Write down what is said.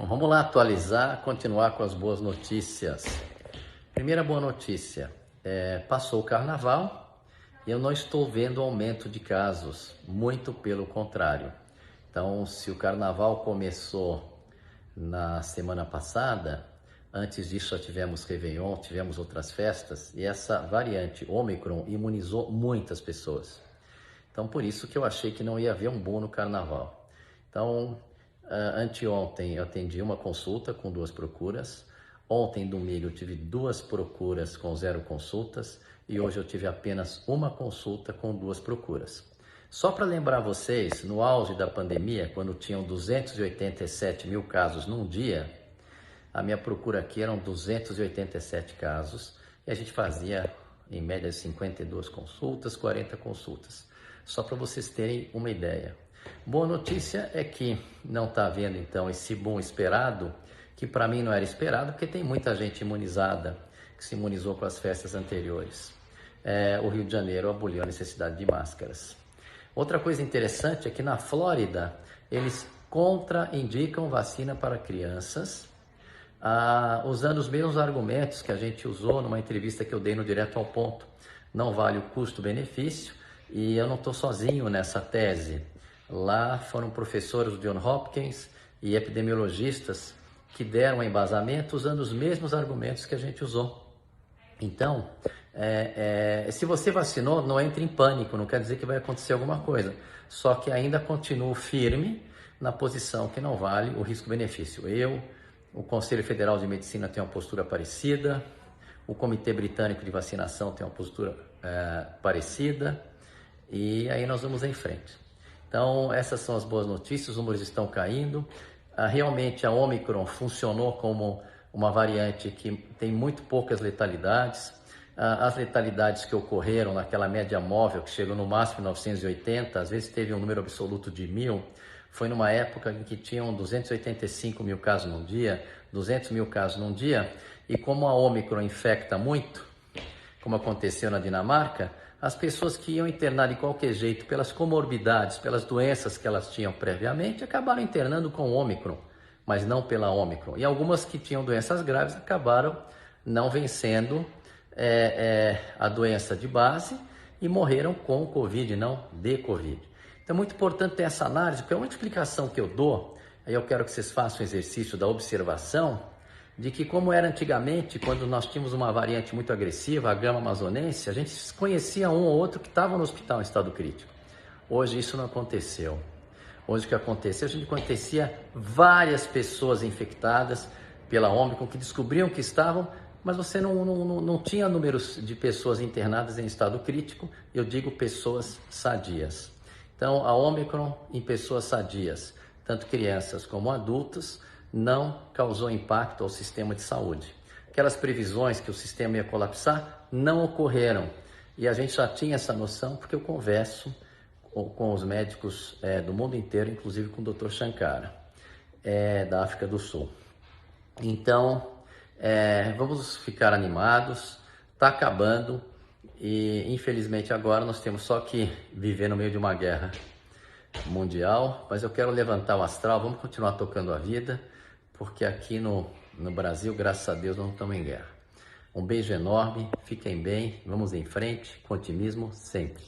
Vamos lá atualizar, continuar com as boas notícias. Primeira boa notícia, passou o carnaval e eu não estou vendo aumento de casos, muito pelo contrário. Então, se o carnaval começou na semana passada, antes disso já tivemos Réveillon, tivemos outras festas e essa variante Ômicron imunizou muitas pessoas. Então, por isso que eu achei que não ia haver um boom no carnaval. Então, anteontem eu atendi uma consulta com 2 procuras. Ontem, domingo, eu tive 2 procuras com 0 consultas. E hoje eu tive apenas uma consulta com 2 procuras. Só para lembrar vocês, no auge da pandemia, quando tinham 287 mil casos num dia, a minha procura aqui eram 287 casos. E a gente fazia, em média, 52 consultas, 40 consultas. Só para vocês terem uma ideia. Boa notícia é que não está havendo então esse boom esperado, que para mim não era esperado, porque tem muita gente imunizada, que se imunizou com as festas anteriores. O Rio de Janeiro aboliu a necessidade de máscaras. Outra coisa interessante é que na Flórida, eles contraindicam vacina para crianças, usando os mesmos argumentos que a gente usou numa entrevista que eu dei no Direto ao Ponto. Não vale o custo-benefício e eu não estou sozinho nessa tese. Lá foram professores do John Hopkins e epidemiologistas que deram embasamento usando os mesmos argumentos que a gente usou. Então, se você vacinou, não entre em pânico, não quer dizer que vai acontecer alguma coisa. Só que ainda continuo firme na posição que não vale o risco-benefício. O Conselho Federal de Medicina tem uma postura parecida, o Comitê Britânico de Vacinação tem uma postura parecida, e aí nós vamos em frente. Então, essas são as boas notícias, os números estão caindo. Realmente a Ômicron funcionou como uma variante que tem muito poucas letalidades. As letalidades que ocorreram naquela média móvel, que chegou no máximo 980, às vezes teve um número absoluto de 1.000, foi numa época em que tinham 285 mil casos num dia, 200 mil casos num dia, e como a Ômicron infecta muito, como aconteceu na Dinamarca, as pessoas que iam internar de qualquer jeito pelas comorbidades, pelas doenças que elas tinham previamente, acabaram internando com Ômicron, mas não pela Ômicron. E algumas que tinham doenças graves acabaram não vencendo a doença de base e morreram com Covid, não de Covid. Então é muito importante ter essa análise, porque é uma explicação que eu dou, aí eu quero que vocês façam o exercício da observação, de que como era antigamente, quando nós tínhamos uma variante muito agressiva, a gama amazonense, a gente conhecia um ou outro que estava no hospital em estado crítico. Hoje isso não aconteceu. Hoje o que aconteceu? A gente conhecia várias pessoas infectadas pela Ômicron que descobriam que estavam, mas você não tinha números de pessoas internadas em estado crítico, eu digo pessoas sadias. Então a Ômicron em pessoas sadias, tanto crianças como adultos, não causou impacto ao sistema de saúde. Aquelas previsões que o sistema ia colapsar não ocorreram. E a gente já tinha essa noção porque eu converso com os médicos do mundo inteiro, inclusive com o Dr. Shankara, da África do Sul. Então, vamos ficar animados, está acabando e infelizmente agora nós temos só que viver no meio de uma guerra mundial, mas eu quero levantar o astral, vamos continuar tocando a vida, porque aqui no Brasil, graças a Deus, não estamos em guerra. Um beijo enorme, fiquem bem, vamos em frente, com otimismo sempre.